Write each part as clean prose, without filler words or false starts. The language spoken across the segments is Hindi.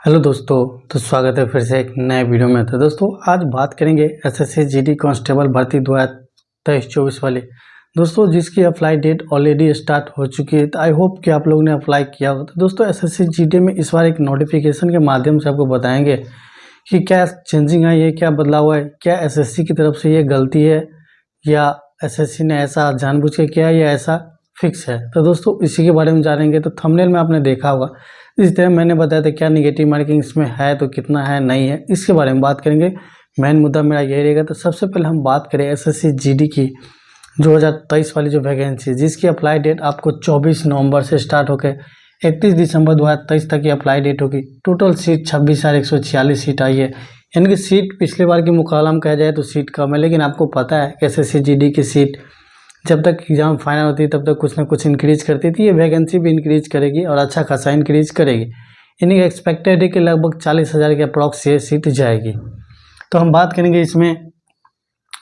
हेलो दोस्तों, तो स्वागत है फिर से एक नए वीडियो में। तो दोस्तों आज बात करेंगे एसएससी जीडी कांस्टेबल भर्ती 2023-24 वाली। दोस्तों जिसकी अप्लाई डेट ऑलरेडी स्टार्ट हो चुकी है, तो आई होप कि आप लोगों ने अप्लाई किया हो। तो दोस्तों एसएससी जीडी में इस बार एक नोटिफिकेशन के माध्यम से आपको बताएंगे कि क्या चेंजिंग आई है, क्या बदलाव हुआ है, क्या एसएससी की तरफ से ये गलती है या एसएससी ने ऐसा जानबूझ के किया या ऐसा फिक्स है। तो दोस्तों इसी के बारे में जानेंगे। तो थंबनेल में आपने देखा होगा, इस तरह मैंने बताया था क्या निगेटिव मार्किंग इसमें है तो कितना है नहीं है, इसके बारे में बात करेंगे। मेन मुद्दा मेरा यही रहेगा। तो सबसे पहले हम बात करें एसएससी जीडी की 2023 वाली जो वैकेंसी, जिसकी अप्लाई डेट आपको 24 नवंबर से स्टार्ट होकर 31 दिसंबर 2023 तक की अप्लाई डेट होगी। टोटल सीट 26,146 सीट आई है, यानी कि सीट पिछले बार के मुकाबला में कहा जाए तो सीट कम है। लेकिन आपको पता है एसएससी जीडी की सीट जब तक एग्ज़ाम फाइनल होती है तब तक कुछ ना कुछ इंक्रीज करती थी। ये वैकेंसी भी इंक्रीज करेगी और अच्छा खासा इंक्रीज करेगी। यानी कि एक्सपेक्टेड है कि लगभग 40,000 के अप्रॉक्स ये सीट जाएगी। तो हम बात करेंगे इसमें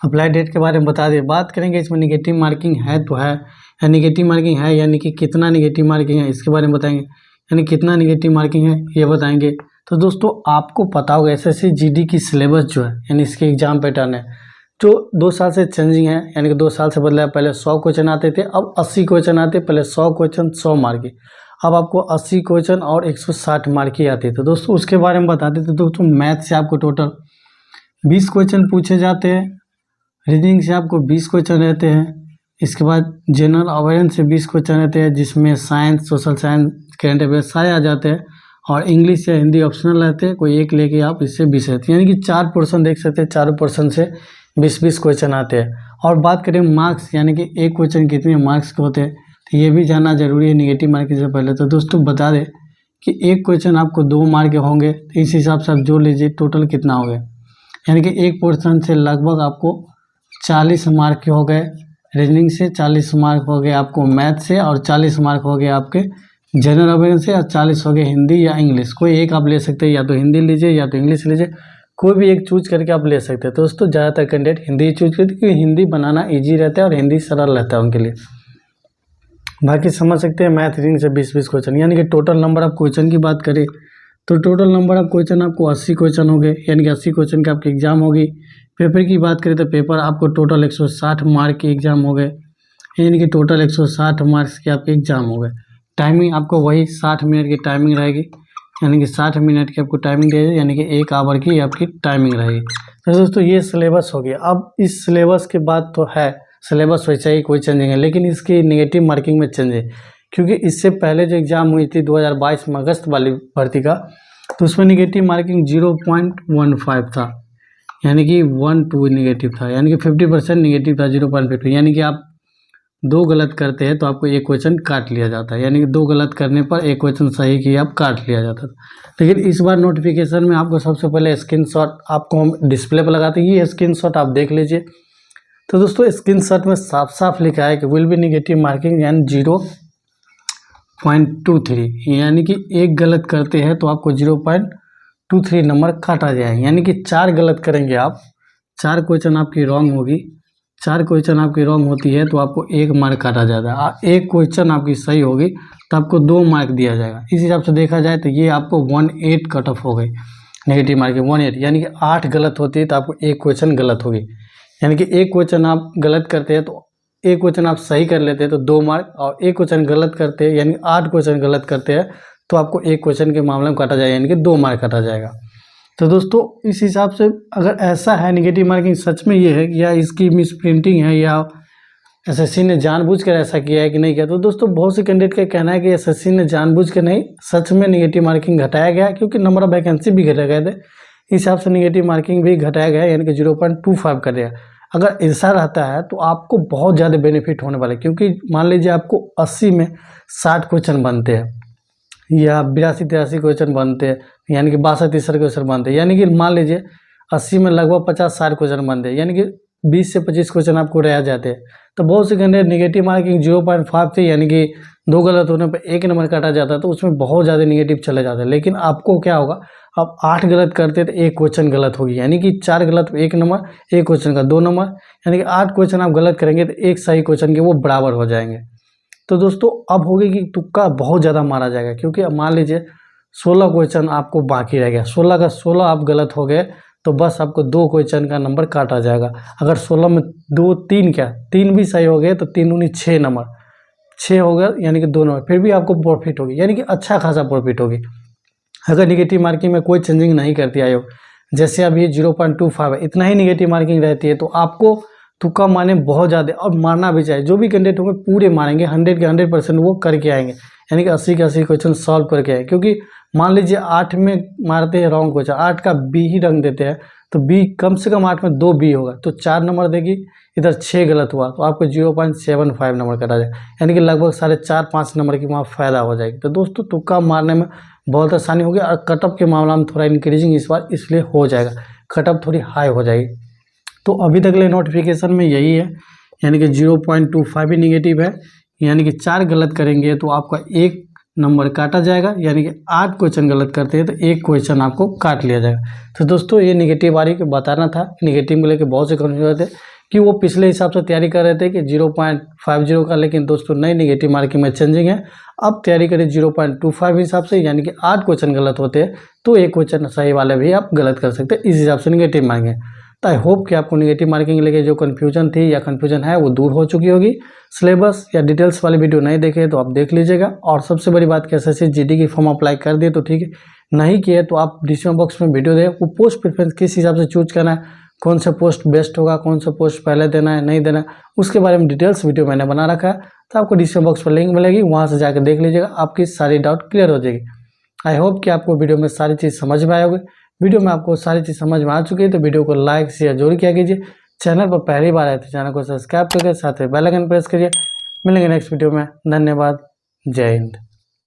अप्लाई डेट के बारे में बता दें। बात करेंगे इसमें निगेटिव मार्किंग है तो है या निगेटिव मार्किंग है, यानी कि कितना निगेटिव मार्किंग है इसके बारे में बताएंगे। यानी कितना निगेटिव मार्किंग है ये बताएंगे। तो दोस्तों आपको पता होगा एसएससी जीडी की सिलेबस जो है, यानी इसके एग्जाम पैटर्न है जो 2 साल से चेंजिंग है, यानी कि 2 साल से बदला है। पहले 100 क्वेश्चन आते थे, अब 80 क्वेश्चन आते। पहले 100 क्वेश्चन 100 मार्क की, अब आपको 80 क्वेश्चन और 160 मार्क की आती है। तो दोस्तों उसके बारे में बता देते। तो दोस्तों मैथ से आपको टोटल 20 क्वेश्चन पूछे जाते हैं, रीजनिंग से आपको 20 क्वेश्चन रहते हैं, इसके बाद जनरल अवेयरनेस से 20 क्वेश्चन रहते हैं, जिसमें science, social science, current affairs सारे आ जाते हैं, और इंग्लिश या हिंदी ऑप्शनल रहते हैं। कोई एक लेके आप इससे 20 रहते हैं, यानी कि 4 पोर्शन देख सकते हैं। चारों पोर्शन से 20-20 क्वेश्चन आते हैं। और बात करें मार्क्स, यानी कि एक क्वेश्चन कितने मार्क्स के होते हैं, तो ये भी जानना जरूरी है निगेटिव मार्किंग से पहले। तो दोस्तों बता दें कि एक क्वेश्चन आपको 2 मार्क के होंगे, तो इस हिसाब से आप जोड़ लीजिए टोटल कितना हो गया। यानी कि एक पोर्शन से लगभग आपको 40 मार्क के हो गए, रीजनिंग से 40 मार्क हो गए आपको मैथ से, और 40 मार्क हो गए आपके जनरल अवेयरनेस से, और 40 हो गए हिंदी या इंग्लिश। कोई एक आप ले सकते हैं, या तो हिंदी लीजिए या तो इंग्लिश लीजिए, कोई भी एक चूज करके आप ले सकते हैं। तो दोस्तों ज़्यादातर कैंडिडेट हिंदी चूज करते हैं, क्योंकि हिंदी बनाना इजी रहता है और हिंदी सरल रहता है उनके लिए। बाकी समझ सकते हैं मैथ रीडिंग से 20-20 क्वेश्चन, यानी कि टोटल नंबर ऑफ क्वेश्चन की बात करें तो टोटल नंबर ऑफ क्वेश्चन आपको 80 क्वेश्चन हो गए, यानी कि 80 क्वेश्चन की आपकी एग्जाम होगी। पेपर की बात करें तो पेपर आपको टोटल 160 मार्क की एग्जाम हो गए, यानी कि टोटल 160 मार्क्स की आपके एग्जाम हो गए। टाइमिंग आपको वही 60 मिनट की टाइमिंग रहेगी, यानी कि 60 मिनट की आपको टाइमिंग रहेगी, यानी कि 1 आवर की आपकी टाइमिंग रहेगी। तो दोस्तों ये सिलेबस हो गया। अब इस सिलेबस के बाद तो है सिलेबस वैसा ही, कोई चेंजिंग है, लेकिन इसकी निगेटिव मार्किंग में चेंज है। क्योंकि इससे पहले जो एग्ज़ाम हुई थी 2022 में अगस्त वाली भर्ती का, तो उसमें निगेटिव मार्किंग 0.15 था, यानी कि 1-2 निगेटिव था, यानी कि 50% निगेटिव था 0.50। यानी कि आप 2 गलत करते हैं तो आपको एक क्वेश्चन काट लिया जाता है, यानी कि 2 गलत करने पर एक क्वेश्चन सही किया आप काट लिया जाता था। लेकिन इस बार नोटिफिकेशन में आपको सबसे पहले स्क्रीनशॉट आपको हम डिस्प्ले पर लगाते हैं, ये स्क्रीनशॉट आप देख लीजिए। तो दोस्तों स्क्रीनशॉट में साफ साफ लिखा है कि will be negative marking and 0.23, यानी कि एक गलत करते हैं तो आपको 0.23 नंबर काटा जाएगा। यानी कि 4 गलत करेंगे आप, 4 क्वेश्चन आपकी रॉन्ग होगी, 4 क्वेश्चन आपकी रॉन्ग होती है तो आपको 1 मार्क काटा जाता है। एक क्वेश्चन आपकी सही होगी तो आपको 2 मार्क दिया जाएगा। इस हिसाब से देखा जाए तो ये आपको 18 कट ऑफ हो गई नेगेटिव मार्किंग 18, यानी कि 8 गलत होती है तो आपको एक क्वेश्चन गलत होगी। यानी कि एक क्वेश्चन आप गलत करते हैं तो एक क्वेश्चन आप सही कर लेते हैं तो 2 मार्क, और एक क्वेश्चन गलत करते हैं यानी 8 क्वेश्चन गलत करते हैं तो आपको एक क्वेश्चन के मामले में काटा जाएगा, यानी कि 2 मार्क काटा जाएगा। तो दोस्तों इस हिसाब से अगर ऐसा है निगेटिव मार्किंग सच में ये है या इसकी मिस प्रिंटिंग है या एसएससी ने जानबूझकर ऐसा किया है कि नहीं किया, तो दोस्तों बहुत से कैंडिडेट का कहना है कि एसएससी ने जानबूझ के नहीं, सच में निगेटिव मार्किंग घटाया गया, क्योंकि नंबर ऑफ वैकेंसी भी घटाए गए थे, इस हिसाब से निगेटिव मार्किंग भी घटाया गया है, यानी कि 0.25 कर दिया। अगर ऐसा रहता है तो आपको बहुत ज़्यादा बेनिफिट होने वाला है, क्योंकि मान लीजिए आपको 80 में 60 क्वेश्चन बनते हैं या 82-83 क्वेश्चन बनते हैं, यानी कि 62-63 क्वेश्चन बनते हैं, यानी कि मान लीजिए 80 में लगभग 50-60 क्वेश्चन बनते हैं, यानी कि 20 से 25 क्वेश्चन आपको रह जाते हैं। तो बहुत से कैंडिडेट निगेटिव मार्किंग 0.5 थी, यानी कि 2 गलत होने पर 1 नंबर काटा जाता है, तो उसमें बहुत ज़्यादा निगेटिव चले जाते हैं। लेकिन आपको क्या होगा, आप 8 गलत करते तो एक क्वेश्चन गलत होगी, यानी कि 4 गलत 1 नंबर, एक क्वेश्चन का 2 नंबर, यानी कि 8 क्वेश्चन आप गलत करेंगे तो एक सही क्वेश्चन के वो बराबर हो जाएंगे। तो दोस्तों अब होगी कि तुक्का बहुत ज़्यादा मारा जाएगा, क्योंकि अब मान लीजिए 16 क्वेश्चन आपको बाकी रह गया। 16 का 16 आप गलत हो गए तो बस आपको 2 क्वेश्चन का नंबर काटा जाएगा। अगर 16 में 2 3 क्या 3 भी सही हो गए तो 3 दूनी 6 नंबर, 6 हो गया यानी कि 2 नंबर, फिर भी आपको प्रॉफिट होगी, यानी कि अच्छा खासा प्रॉफिट होगी। अगर निगेटिव मार्किंग में कोई चेंजिंग नहीं करती आयोग, जैसे अब ये 0.25 है, इतना ही निगेटिव मार्किंग रहती है, तो आपको तुक्का मारने बहुत ज़्यादा, और मारना भी चाहिए। जो भी कैंडिडेट होंगे पूरे मारेंगे, 100 के 100% वो करके आएंगे, यानी कि 80 के 80 क्वेश्चन सॉल्व करके आए। क्योंकि मान लीजिए 8 में मारते हैं रॉन्ग क्वेश्चन, 8 का बी ही रंग देते हैं, तो बी कम से कम 8 में 2 बी होगा, तो 4 नंबर देगी, इधर 6 गलत हुआ तो आपको 0.75 नंबर कटा जाए, यानी कि लगभग 4.5-5 नंबर की वहाँ फ़ायदा हो जाएगी। तो दोस्तों तुक्का मारने में बहुत आसानी होगी, और कटअप के मामला में थोड़ा इंक्रीजिंग इस बार इसलिए हो जाएगा, कटअप थोड़ी हाई हो जाएगी। तो अभी तक ले नोटिफिकेशन में यही है, यानी कि 0.25 भी निगेटिव है, यानी कि 4 गलत करेंगे तो आपका 1 नंबर काटा जाएगा, यानी कि 8 क्वेश्चन गलत करते हैं तो 1 क्वेश्चन आपको काट लिया जाएगा। तो दोस्तों ये निगेटिव वाली को बताना था। निगेटिव को लेकर बहुत से कंफ्यूज थे कि वो पिछले हिसाब से तैयारी कर रहे थे कि 0.50 का, लेकिन दोस्तों नई निगेटिव मार्किंग में चेंजिंग है। अब तैयारी करें 0.25 हिसाब से, यानी कि 8 क्वेश्चन गलत होते हैं तो 1 क्वेश्चन सही वाले भी आप गलत कर सकते हैं, इस हिसाब से निगेटिव मार्किंग है। तो आई होप कि आपको निगेटिव मार्किंग लेके जो कन्फ्यूजन थी या कन्फ्यूजन है वो दूर हो चुकी होगी। सिलेबस या डिटेल्स वाली वीडियो नहीं देखे तो आप देख लीजिएगा। और सबसे बड़ी बात कि एसएससी जीडी की फॉर्म अप्लाई कर दिए तो ठीक है, नहीं किए तो आप डिस्क्रिप्शन बॉक्स में वीडियो दें, वो पोस्ट प्रेफरेंस किस हिसाब से चूज करना है, कौन सा पोस्ट बेस्ट होगा, कौन सा पोस्ट पहले देना है नहीं देना है, उसके बारे में डिटेल्स वीडियो मैंने बना रखा है। तो आपको डिस्क्रिप्शन बॉक्स पर लिंक मिलेगी, वहाँ से जाकर देख लीजिएगा, आपकी सारी डाउट क्लियर हो जाएगी। आई होप कि आपको वीडियो में सारी चीज़ समझ में आएगी। वीडियो में आपको सारी चीज़ समझ में आ चुकी है तो वीडियो को लाइक शेयर जरूर किया कीजिए। चैनल पर पहली बार आए तो चैनल को सब्सक्राइब करके साथ ही बेल आइकन प्रेस करिए। मिलेंगे नेक्स्ट वीडियो में। धन्यवाद। जय हिंद।